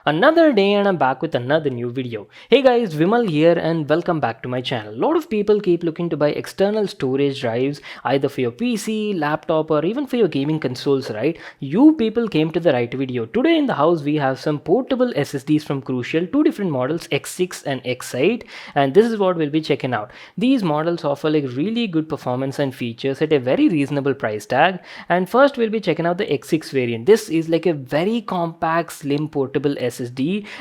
Another day and I'm back with another new video. Hey guys, Vimal here and welcome back to my channel. A lot of people keep looking to buy external storage drives either for your PC, laptop or even for your gaming consoles, right? You people came to the right video. Today in the house we have some portable SSDs from Crucial, two different models X6 and X8, and this is what we'll be checking out. These models offer like really good performance and features at a very reasonable price tag. And first we'll be checking out the X6 variant. This is like a very compact, slim portable SSD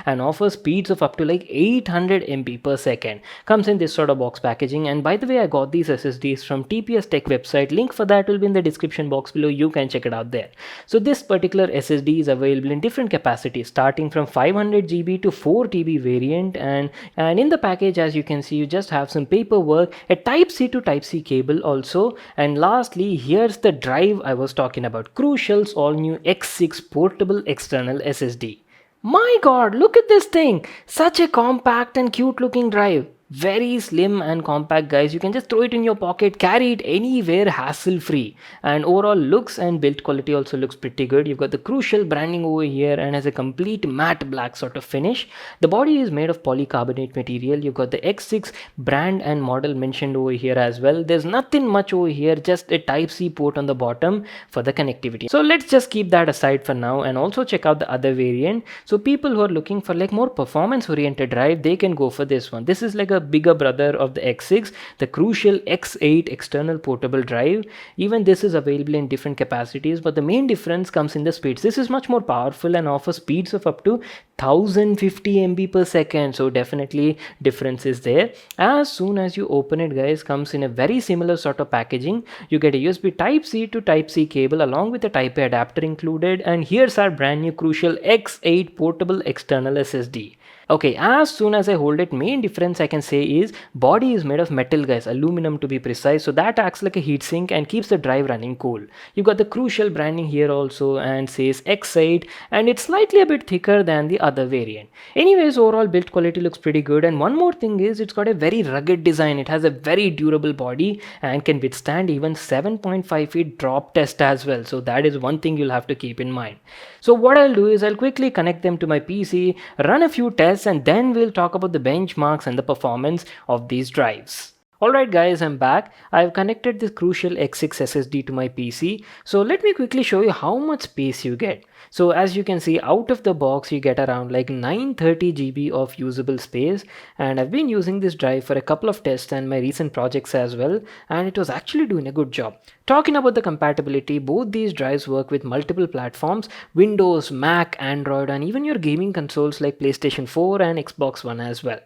and offers speeds of up to like 800 MB per second. Comes in this sort of box packaging, and by the way, I got these SSDs from TPS Tech website. Link for that will be in the description box below. You can check it out there. So this particular SSD is available in different capacities starting from 500 GB to 4 TB variant, and in the package, as you can see, you just have some paperwork, a type C to type C cable also, and lastly here's the drive I was talking about, Crucial's all new X6 portable external SSD. My god, look at this thing! Such a compact and cute looking drive. Very slim and compact, guys. You can just throw it in your pocket, carry it anywhere hassle free, and overall looks and build quality also looks pretty good. You've got the Crucial branding over here and has a complete matte black sort of finish. The body is made of polycarbonate material. You've got the X6 brand and model mentioned over here as well. There's nothing much over here, just a type C port on the bottom for the connectivity. So let's just keep that aside for now and also check out the other variant. So people who are looking for like more performance oriented drive, they can go for this one. This is like a bigger brother of the X6, the Crucial X8 external portable drive. Even this is available in different capacities, but the main difference comes in the speeds. This is much more powerful and offers speeds of up to 1050 MB per second, so definitely difference is there. As soon as you open it, guys, comes in a very similar sort of packaging. You get a USB type C to type C cable along with a type A adapter included, and here's our brand new Crucial X8 portable external SSD. Okay, as soon as I hold it, main difference I can say is body is made of metal, guys, aluminum to be precise, so that acts like a heatsink and keeps the drive running cool. You got the Crucial branding here also and says X8, and it's slightly a bit thicker than the other variant. Anyways, overall build quality looks pretty good, and one more thing is it's got a very rugged design. It has a very durable body and can withstand even 7.5 feet drop test as well, so that is one thing you'll have to keep in mind. So what I'll do is I'll quickly connect them to my PC, run a few tests, and then we'll talk about the benchmarks and the performance of these drives. Alright guys, I'm back. I've connected this Crucial X6 SSD to my PC. So let me quickly show you how much space you get. So as you can see, out of the box you get around like 930 GB of usable space, and I've been using this drive for a couple of tests and my recent projects as well, and it was actually doing a good job. Talking about the compatibility, both these drives work with multiple platforms: Windows, Mac, Android, and even your gaming consoles like PlayStation 4 and Xbox One as well.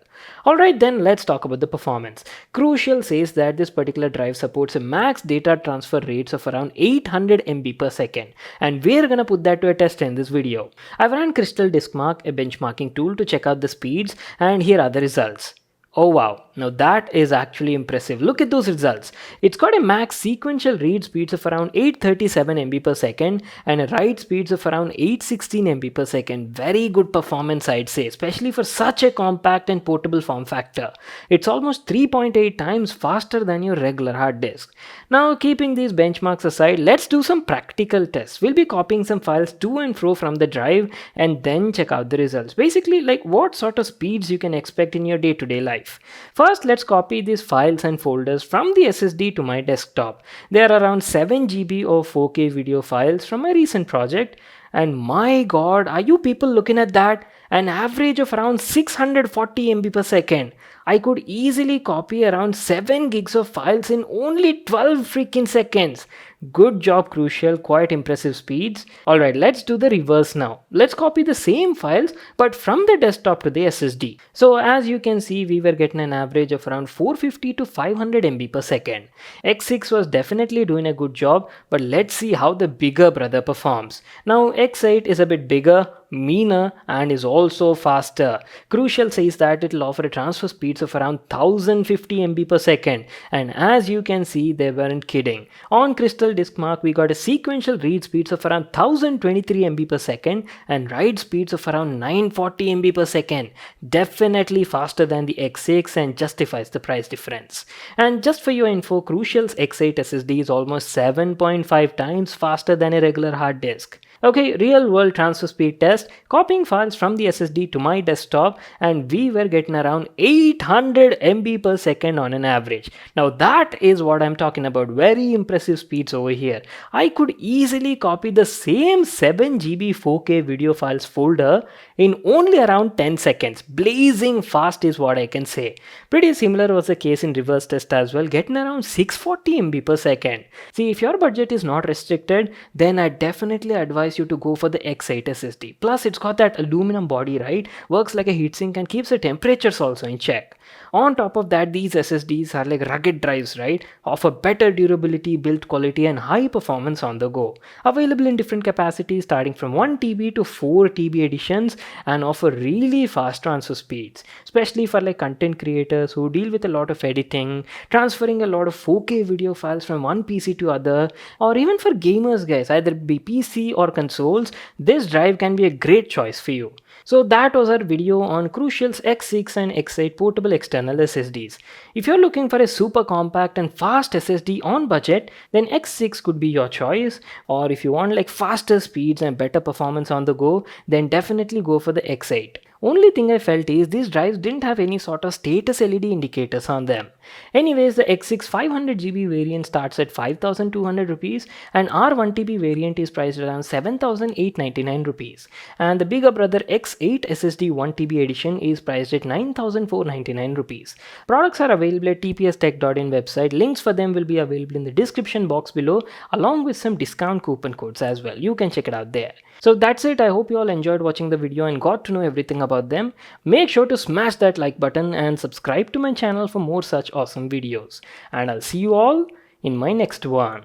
Alright, then let's talk about the performance. Crucial says that this particular drive supports a max data transfer rates of around 800 MB per second, and we're gonna put that to a test in this video. I've run Crystal Diskmark, a benchmarking tool, to check out the speeds, and here are the results. Oh wow, now that is actually impressive. Look at those results. It's got a max sequential read speeds of around 837 MB per second and a write speeds of around 816 MB per second. Very good performance, I'd say, especially for such a compact and portable form factor. It's almost 3.8 times faster than your regular hard disk. Now, keeping these benchmarks aside, let's do some practical tests. We'll be copying some files to and fro from the drive and then check out the results. Basically, like what sort of speeds you can expect in your day-to-day life. First, let's copy these files and folders from the SSD to my desktop. There are around 7 GB of 4K video files from my recent project, and my god, are you people looking at that? An average of around 640 MB per second. I could easily copy around 7 gigs of files in only 12 freaking seconds. Good job, Crucial, quite impressive speeds. Alright, let's do the reverse now. Let's copy the same files but from the desktop to the SSD. So as you can see, we were getting an average of around 450 to 500 MB per second. X6 was definitely doing a good job, but let's see how the bigger brother performs. Now X8 is a bit bigger, meaner, and is also faster. Crucial says that it will offer a transfer speeds of around 1050 MB per second, and as you can see, they weren't kidding. On Crystal Diskmark, we got a sequential read speeds of around 1023 MB per second and write speeds of around 940 MB per second. Definitely faster than the X6 and justifies the price difference. And just for your info, Crucial's X8 SSD is almost 7.5 times faster than a regular hard disk. Okay, real world transfer speed test, copying files from the SSD to my desktop, and we were getting around 800 MB per second on an average. Now that is what I'm talking about, very impressive speeds over here. I could easily copy the same 7 GB 4K video files folder in only around 10 seconds. Blazing fast is what I can say. Pretty similar was the case in reverse test as well, getting around 640 MB per second. See, if your budget is not restricted, then I definitely advise you to go for the X8 SSD. Plus, it's got that aluminum body, right? Works like a heatsink and keeps the temperatures also in check. On top of that, these SSDs are like rugged drives, right? Offer better durability, build quality, and high performance on the go. Available in different capacities starting from 1 TB to 4 TB editions, and offer really fast transfer speeds, especially for like content creators who deal with a lot of editing, transferring a lot of 4K video files from one PC to other, or even for gamers guys, either be PC or consoles. This drive can be a great choice for you. So that was our video on Crucial's X6 and X8 portable external SSDs. If you're looking for a super compact and fast SSD on budget, then X6 could be your choice. Or if you want like faster speeds and better performance on the go, then definitely go for the X8. Only thing I felt is these drives didn't have any sort of status LED indicators on them. Anyways, the X6 500 GB variant starts at 5200 rupees and our 1 TB variant is priced around 7899 rupees. And the bigger brother X8 SSD 1 TB edition is priced at 9499 rupees. Products are available at tpstech.in website. Links for them will be available in the description box below along with some discount coupon codes as well. You can check it out there. So that's it. I hope you all enjoyed watching the video and got to know everything about them. Make sure to smash that like button and subscribe to my channel for more such awesome videos. And I'll see you all in my next one.